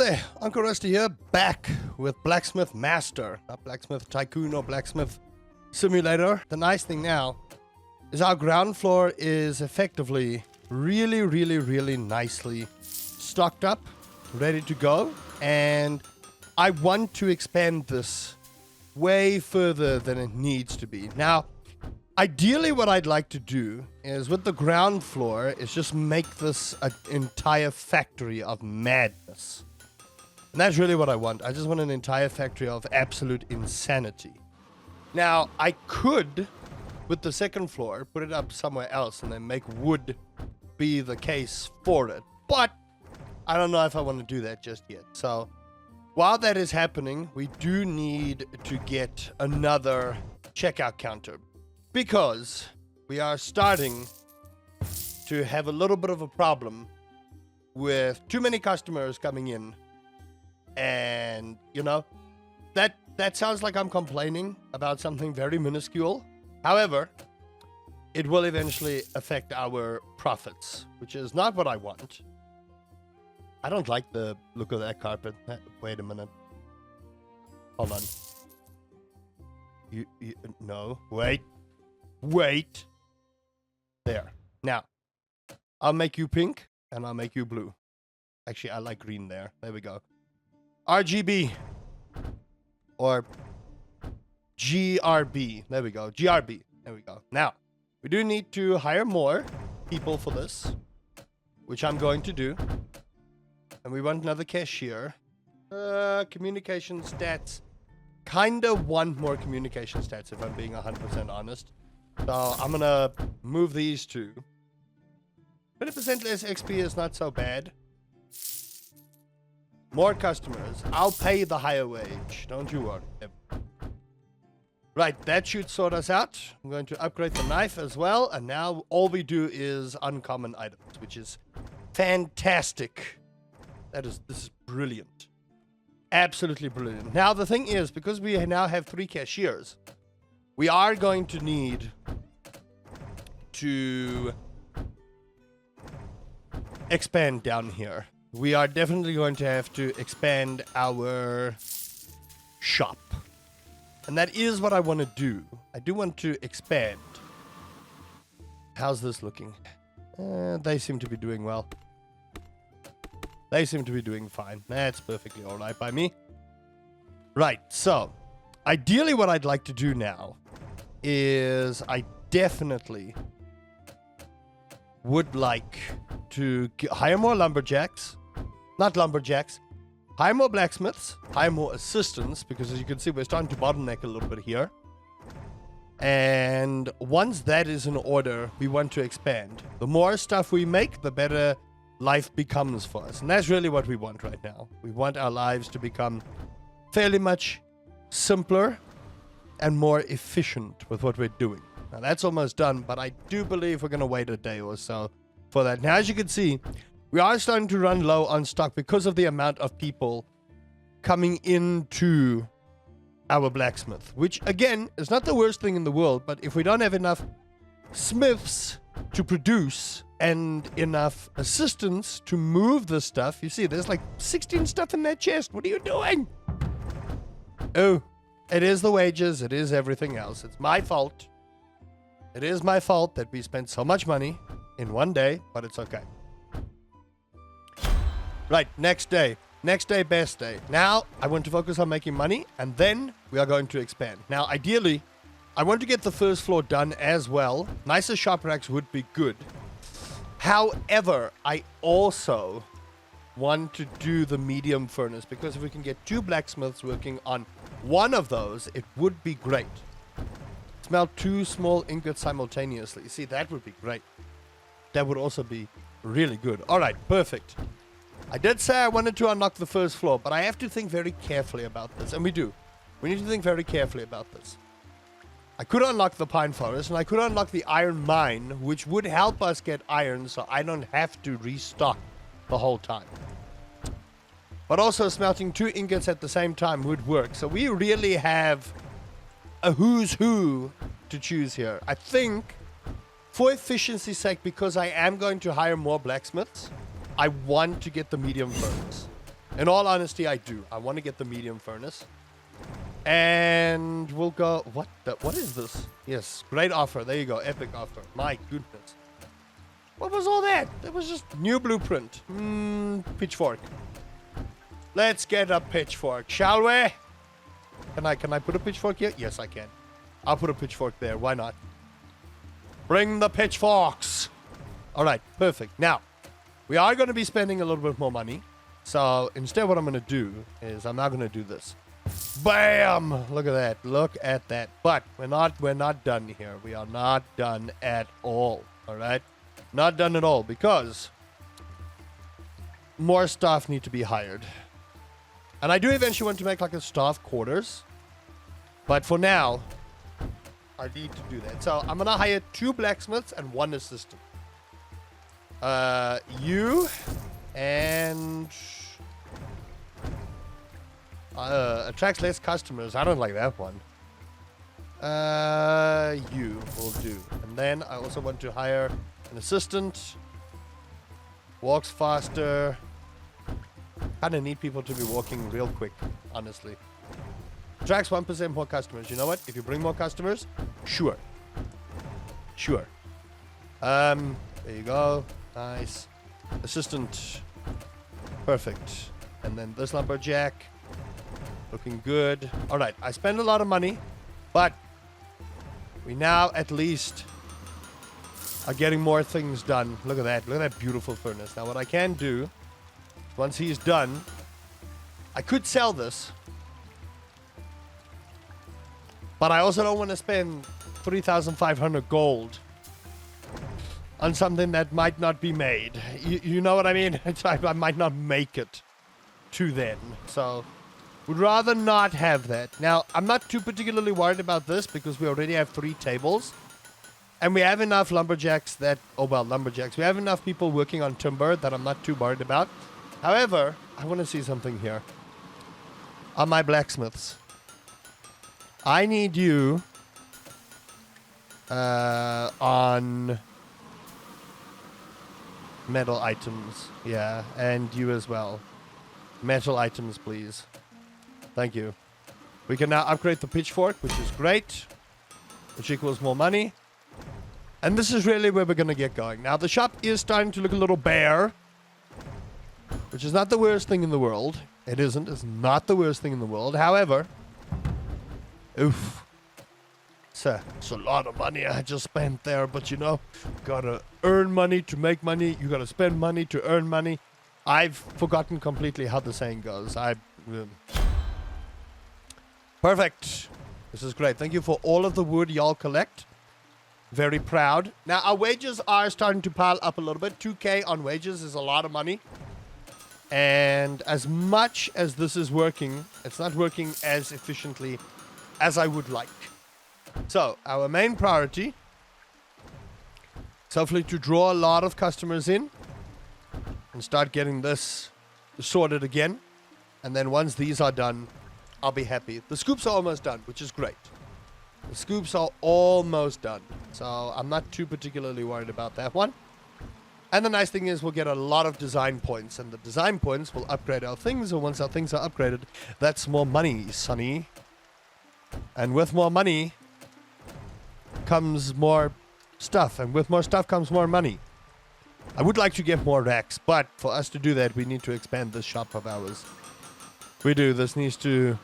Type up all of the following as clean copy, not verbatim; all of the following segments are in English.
there, Uncle Rusty here, back with Blacksmith Master, not Blacksmith Tycoon or Blacksmith Simulator. The nice thing now is our ground floor is effectively really nicely stocked up, ready to go, and I want to expand this way further than it needs to be. Now, ideally what I'd like to do is with the ground floor is just make this an entire factory of madness. And that's really what I want. I just want an entire factory of absolute insanity. Now, I could, with the second floor, put it up somewhere else and then make wood be the case for it. But I don't know if I want to do that just yet. So while that is happening, we do need to get another checkout counter, because we are starting to have a little bit of a problem with too many customers coming in. And, you know, that sounds like I'm complaining about something very minuscule. However, it will eventually affect our profits, which is not what I want. I don't like the look of that carpet. Wait a minute. Hold on. No, wait. There. Now, I'll make you pink, and I'll make you blue. Actually, I like green there. There we go. RGB. Or GRB. There we go. GRB. There we go. Now, we do need to hire more people for this, which I'm going to do. And we want another cashier. Communication stats. Kinda want more communication stats, if I'm being 100% honest. So I'm gonna move these two. 20% less XP is not so bad. More customers. I'll pay the higher wage. Don't you worry. Right, that should sort us out. I'm going to upgrade the knife as well. And now all we do is uncommon items, which is fantastic. This is brilliant. Absolutely brilliant. Now, the thing is, because we now have 3 cashiers, we are going to need to expand down here. We are definitely going to have to expand our shop. And that is what I want to do. I do want to expand. How's this looking? They seem to be doing well. They seem to be doing fine. That's perfectly alright by me. Right, so ideally what I'd like to do now is I definitely would like to hire more lumberjacks. Not lumberjacks. Hire more blacksmiths. Hire more assistants, because as you can see, we're starting to bottleneck a little bit here. And once that is in order, we want to expand. The more stuff we make, the better life becomes for us. And that's really what we want right now. We want our lives to become fairly much simpler and more efficient with what we're doing. Now, that's almost done, but I do believe we're going to wait a day or so for that. Now, as you can see, we are starting to run low on stock because of the amount of people coming into our blacksmith, which, again, is not the worst thing in the world, but if we don't have enough smiths to produce and enough assistants to move the stuff, you see, there's like 16 stuff in that chest. What are you doing? Oh, it is the wages. It is everything else. It's my fault. It is my fault that we spent so much money in one day, but it's okay. Right, next day. Next day, best day. Now, I want to focus on making money, and then we are going to expand. Now, ideally, I want to get the first floor done as well. Nicer shop racks would be good. However, I also want to do the medium furnace, because if we can get 2 blacksmiths working on one of those, it would be great. Smelt 2 small ingots simultaneously. See, that would be great. That would also be really good. All right, perfect. I did say I wanted to unlock the first floor, but I have to think very carefully about this, and we do. We need to think very carefully about this. I could unlock the pine forest, and I could unlock the iron mine, which would help us get iron, so I don't have to restock the whole time. But also smelting 2 ingots at the same time would work. So we really have a who's who to choose here. I think, for efficiency's sake, because I am going to hire more blacksmiths, I want to get the medium furnace. In all honesty, I do. I want to get the medium furnace. And we'll go... What is this? Yes, great offer. There you go. Epic offer. My goodness. What was all that? That was just new blueprint. Pitchfork. Let's get a pitchfork, shall we? Can I put a pitchfork here? Yes, I can. I'll put a pitchfork there. Why not? Bring the pitchforks. All right, perfect. Now, we are going to be spending a little bit more money. So instead what I'm going to do is I'm not going to do this. Bam! Look at that. Look at that. But we're not done here. We are not done at all. All right? Not done at all because more staff need to be hired. And I do eventually want to make like a staff quarters. But for now, I need to do that. So I'm going to hire 2 blacksmiths and 1 assistant. You and attracts less customers. I don't like that one. You will do. And then I also want to hire an assistant. Walks faster. Kind of need people to be walking real quick, honestly. Attracts 1% more customers. You know what? If you bring more customers, sure. Sure. There you go. Nice. Assistant. Perfect. And then this lumberjack. Looking good. Alright, I spend a lot of money, but we now at least are getting more things done. Look at that. Look at that beautiful furnace. Now what I can do, once he's done, I could sell this. But I also don't want to spend 3,500 gold on something that might not be made. You know what I mean? I might not make it to then. So, would rather not have that. Now, I'm not too particularly worried about this because we already have 3 tables. And we have enough lumberjacks that... Oh, well, lumberjacks. We have enough people working on timber that I'm not too worried about. However, I want to see something here. On my blacksmiths. I need you on metal items. Yeah, and you as well. Metal items, please. Thank you. We can now upgrade the pitchfork, which is great. Which equals more money. And this is really where we're going to get going. Now, the shop is starting to look a little bare. Which is not the worst thing in the world. It isn't. It's not the worst thing in the world. However... Oof. It's a lot of money I just spent there, but you know, gotta earn money to make money. You gotta spend money to earn money. I've forgotten completely how the saying goes. Perfect. This is great. Thank you for all of the wood y'all collect. Very proud. Now, our wages are starting to pile up a little bit. 2K on wages is a lot of money. And as much as this is working, it's not working as efficiently as I would like. So, our main priority is hopefully to draw a lot of customers in and start getting this sorted again. And then once these are done, I'll be happy. The scoops are almost done, which is great. The scoops are almost done. So, I'm not too particularly worried about that one. And the nice thing is we'll get a lot of design points. And the design points will upgrade our things. And once our things are upgraded, that's more money, sonny. And with more money comes more stuff. And with more stuff comes more money. I would like to get more racks. But for us to do that, we need to expand this shop of ours. We do. This needs to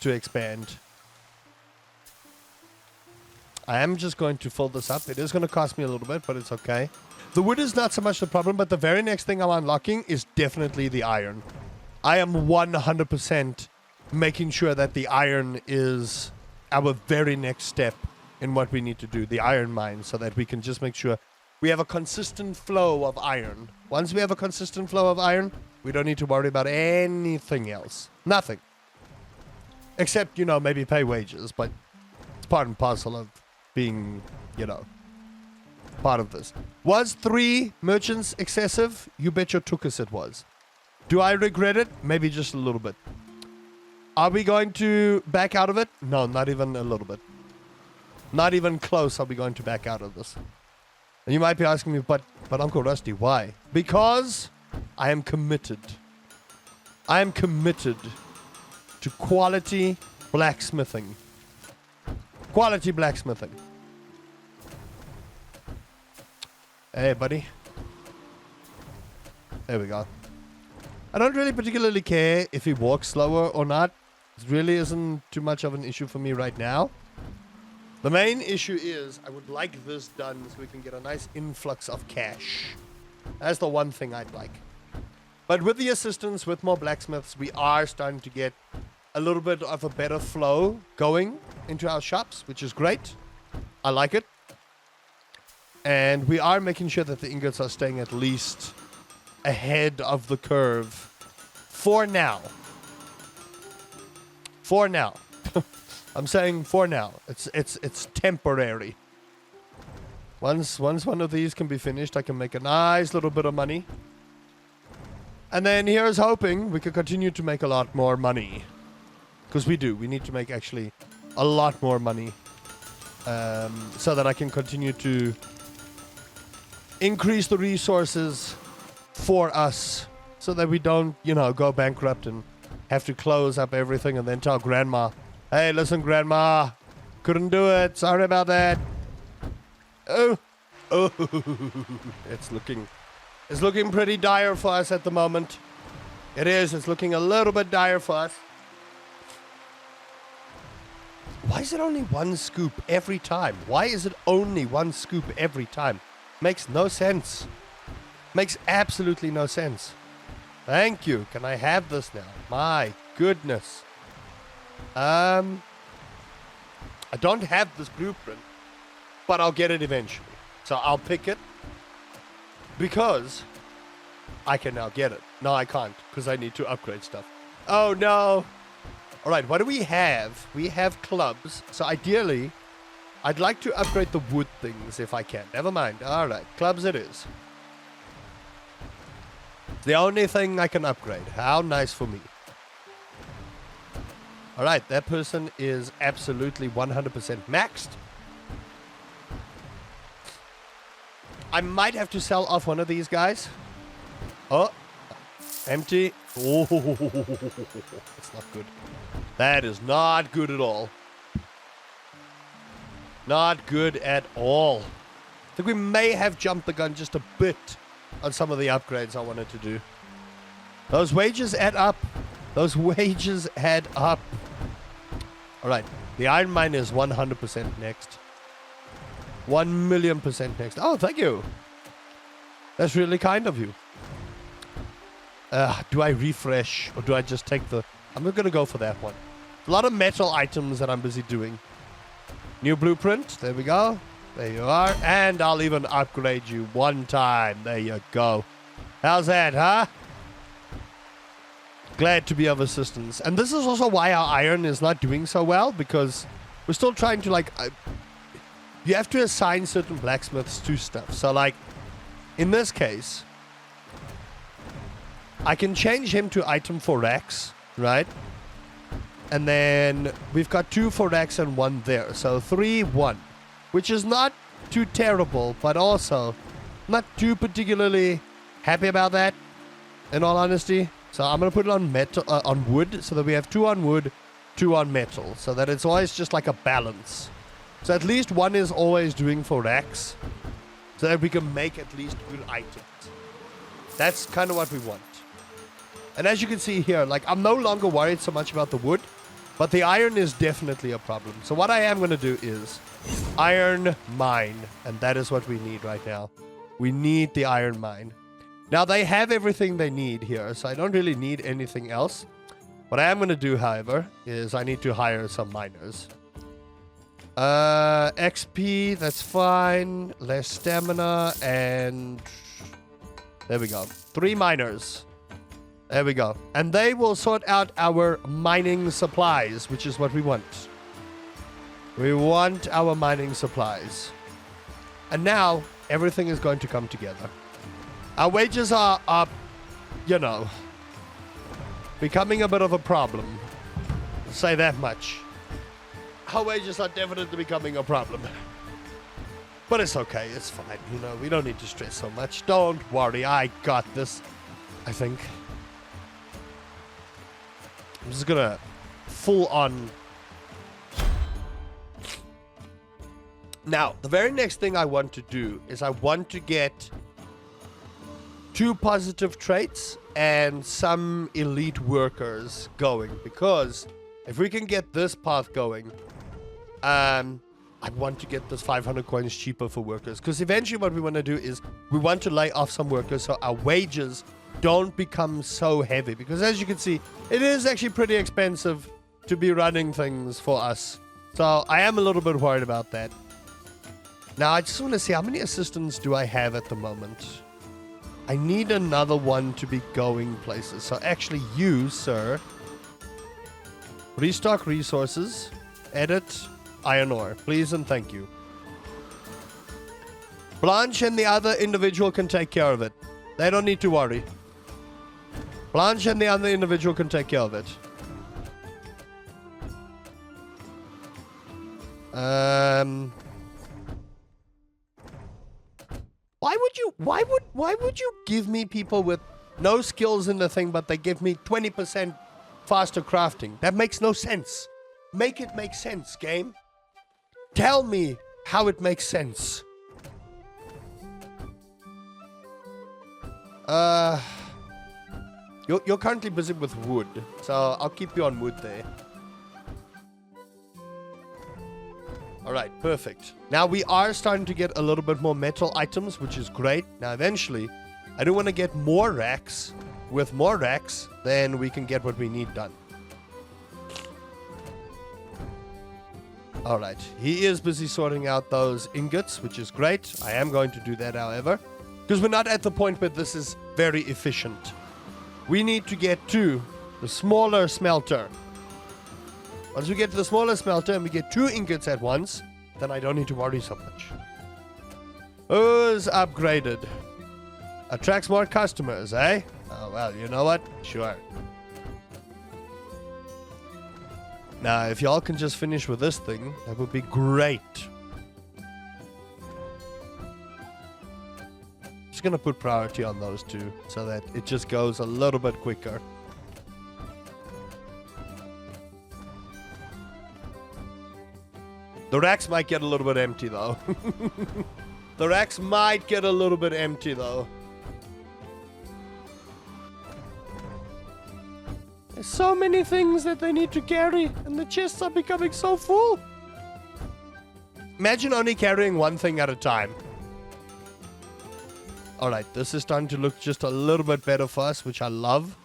expand. I am just going to fill this up. It is going to cost me a little bit, but it's okay. The wood is not so much the problem, but the very next thing I'm unlocking is definitely the iron. I am 100% making sure that the iron is our very next step in what we need to do, the iron mine, so that we can just make sure we have a consistent flow of iron. Once we have a consistent flow of iron, we don't need to worry about anything else. Nothing. Except, you know, maybe pay wages, but it's part and parcel of being, you know, part of this. Was 3 merchants excessive? You bet your tuchus it was. Do I regret it? Maybe just a little bit. Are we going to back out of it? No, not even a little bit. Not even close are we going to back out of this. And you might be asking me, but Uncle Rusty, why? Because I am committed. I am committed to quality blacksmithing. Quality blacksmithing. Hey, buddy. There we go. I don't really particularly care if he walks slower or not. It really isn't too much of an issue for me right now. The main issue is I would like this done so we can get a nice influx of cash. That's the one thing I'd like. But with the assistance, with more blacksmiths, we are starting to get a little bit of a better flow going into our shops, which is great. I like it. And we are making sure that the ingots are staying at least ahead of the curve for now. For now. I'm saying for now. It's temporary. Once one of these can be finished, I can make a nice little bit of money. And then here's hoping we can continue to make a lot more money. Because we do. We need to make actually a lot more money. So that I can continue to increase the resources for us. So that we don't, go bankrupt and have to close up everything and then tell Grandma, hey, listen, Grandma, couldn't do it. Sorry about that. Oh, it's looking pretty dire for us at the moment. It is. It's looking a little bit dire for us. Why is it only one scoop every time? Why is it only one scoop every time? Makes no sense. Makes absolutely no sense. Thank you. Can I have this now? My goodness. I don't have this blueprint, but I'll get it eventually. So I'll pick it because I can now get it. No, I can't because I need to upgrade stuff. Oh, no. All right, what do we have? We have clubs. So ideally, I'd like to upgrade the wood things if I can. Never mind. All right, clubs it is. It's the only thing I can upgrade. How nice for me. All right, that person is absolutely 100% maxed. I might have to sell off one of these guys. Oh, empty. Oh, that's not good. That is not good at all. Not good at all. I think we may have jumped the gun just a bit on some of the upgrades I wanted to do. Those wages add up. Those wages add up. All right. The iron mine is 100% next. 1,000,000% next. Oh, thank you. That's really kind of you. Do I refresh or do I just take the... I'm going to go for that one. A lot of metal items that I'm busy doing. New blueprint. There we go. There you are. And I'll even upgrade you one time. There you go. How's that, huh? Glad to be of assistance. And this is also why our iron is not doing so well, because we're still trying to, you have to assign certain blacksmiths to stuff. So, in this case, I can change him to item for racks, right? And then we've got 2 for racks and 1 there. So 3, 1. Which is not too terrible, but also not too particularly happy about that, in all honesty. So I'm going to put it on metal, on wood, so that we have 2 on wood, 2 on metal. So that it's always just like a balance. So at least 1 is always doing for racks, so that we can make at least good items. That's kind of what we want. And as you can see here, I'm no longer worried so much about the wood, but the iron is definitely a problem. So what I am going to do is iron mine, and that is what we need right now. We need the iron mine. Now, they have everything they need here, so I don't really need anything else. What I am going to do, however, is I need to hire some miners. XP, that's fine. Less stamina, and there we go. 3 miners. There we go. And they will sort out our mining supplies, which is what we want. We want our mining supplies. And now, everything is going to come together. Our wages are becoming a bit of a problem. I'll say that much. Our wages are definitely becoming a problem. But it's okay. It's fine. We don't need to stress so much. Don't worry. I got this, I think. I'm just gonna full on. Now, the very next thing I want to do is I want to get 2 positive traits and some elite workers going, because if we can get this path going, I want to get this 500 coins cheaper for workers, because eventually what we want to do is we want to lay off some workers so our wages don't become so heavy, because as you can see, it is actually pretty expensive to be running things for us. So I am a little bit worried about that. Now I just want to see how many assistants do I have at the moment. I need another one to be going places. So actually you, sir, restock resources, edit iron ore, please and thank you. Blanche and the other individual can take care of it. They don't need to worry. Blanche and the other individual can take care of it. Why would you give me people with no skills in the thing, but they give me 20% faster crafting? That makes no sense. Make it make sense, game. Tell me how it makes sense. You're currently busy with wood, so I'll keep you on wood there. Alright, perfect. Now we are starting to get a little bit more metal items, which is great. Now eventually, I do want to get more racks. With more racks, then we can get what we need done. Alright, he is busy sorting out those ingots, which is great. I am going to do that, however, because we're not at the point where this is very efficient. We need to get to the smaller smelter. Once we get to the smaller smelter and we get 2 ingots at once, then I don't need to worry so much. Who's upgraded? Attracts more customers, eh? Oh, well, you know what? Sure. Now, if y'all can just finish with this thing, that would be great. Just gonna put priority on those 2 so that it just goes a little bit quicker. The racks might get a little bit empty, though. The racks might get a little bit empty, though. There's so many things that they need to carry, and the chests are becoming so full. Imagine only carrying one thing at a time. Alright, this is starting to look just a little bit better for us, which I love.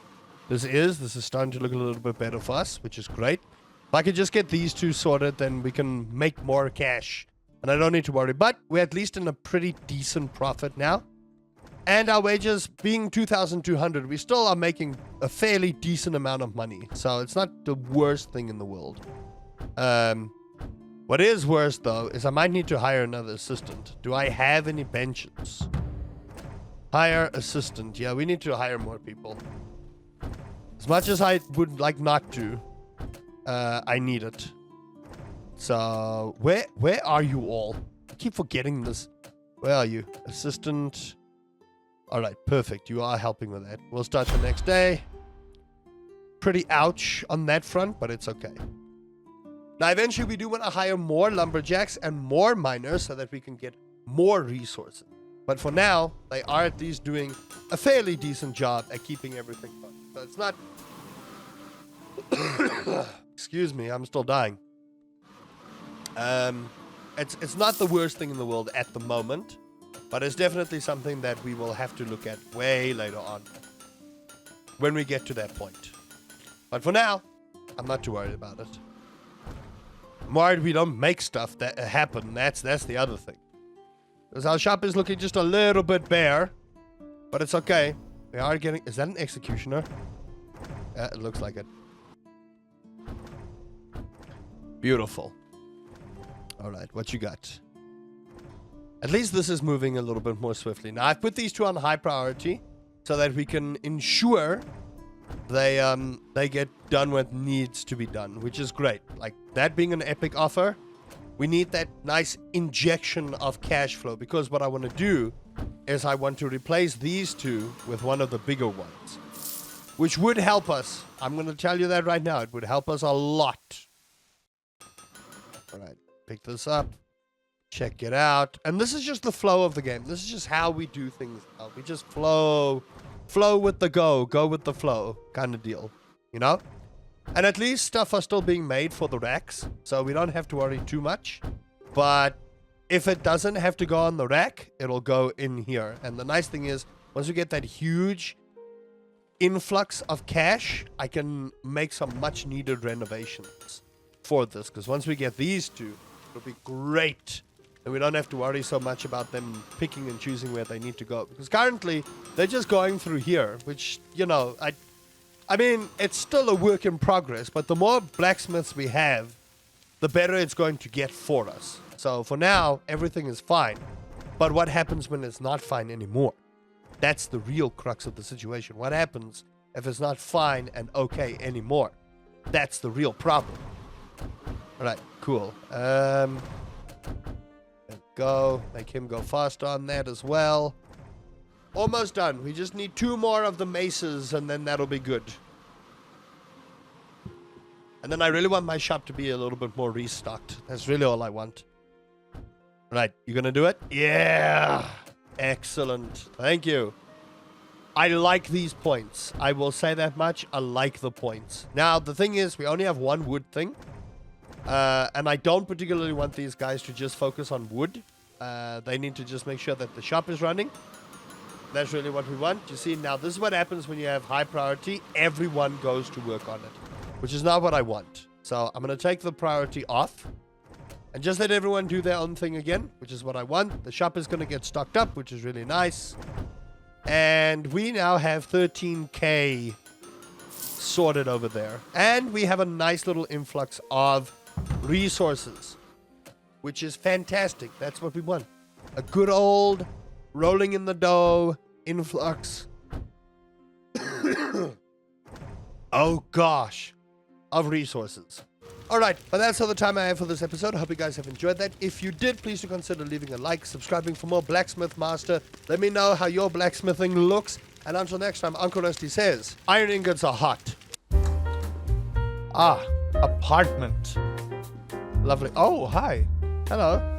This is starting to look a little bit better for us, which is great. If I could just get these 2 sorted, then we can make more cash. And I don't need to worry. But we're at least in a pretty decent profit now. And our wages being 2,200, we still are making a fairly decent amount of money. So it's not the worst thing in the world. What is worse, though, is I might need to hire another assistant. Do I have any benches? Hire assistant. Yeah, we need to hire more people. As much as I would like not to, I need it. So, where are you all? I keep forgetting this. Where are you? Assistant. Alright, perfect. You are helping with that. We'll start the next day. Pretty ouch on that front, but it's okay. Now, eventually, we do want to hire more lumberjacks and more miners so that we can get more resources. But for now, they are at least doing a fairly decent job at keeping everything fun. So it's not... Excuse me, I'm still dying. It's not the worst thing in the world at the moment, but it's definitely something that we will have to look at way later on when we get to that point. But for now, I'm not too worried about it. I'm worried we don't make stuff that happen. That's the other thing. Because our shop is looking just a little bit bare, but it's okay. We are getting... Is that an executioner? Yeah, it looks like it. Beautiful. Alright, what you got? At least this is moving a little bit more swiftly. Now, I've put these 2 on high priority so that we can ensure they get done what needs to be done, which is great. Like, that being an epic offer, we need that nice injection of cash flow, because what I want to do is I want to replace these 2 with one of the bigger ones. which would help us. I'm going to tell you that right now. It would help us a lot. All right, pick this up. Check it out. And this is just the flow of the game. This is just how we do things now. We just flow with the go with the flow kind of deal, you know? And at least stuff are still being made for the racks, so we don't have to worry too much. But if it doesn't have to go on the rack, it'll go in here. And the nice thing is, once we get that huge influx of cash, I can make some much needed renovations for this. Because once we get these two, it'll be great. And we don't have to worry so much about them picking and choosing where they need to go. Because currently, they're just going through here, which, you know, I mean, it's still a work in progress, but the more blacksmiths we have, the better it's going to get for us. So for now, everything is fine. But what happens when it's not fine anymore? That's the real crux of the situation. What happens if it's not fine and okay anymore? That's the real problem. All right, cool. Go. Make him go faster on that as well. Almost done. We just need 2 more of the maces, and then that'll be good. And then I really want my shop to be a little bit more restocked. That's really all I want. Right, you gonna do it? Yeah! Excellent. Thank you. I like these points. I will say that much. I like the points. Now, the thing is, we only have 1 wood thing. And I don't particularly want these guys to just focus on wood. They need to just make sure that the shop is running. That's really what we want. You see, now this is what happens when you have high priority. Everyone goes to work on it, which is not what I want. So I'm going to take the priority off and just let everyone do their own thing again, which is what I want. The shop is going to get stocked up, which is really nice. And we now have 13K sorted over there. And we have a nice little influx of resources, which is fantastic. That's what we want. A good old rolling in the dough influx. Oh gosh, of resources. All right, but that's all the time I have for this episode. I hope you guys have enjoyed that. If you did, please do consider leaving a like, subscribing for more Blacksmith Master. Let me know how your blacksmithing looks. And until next time, Uncle Rusty says, iron ingots are hot. Ah, apartment. Lovely. Oh, hi. Hello.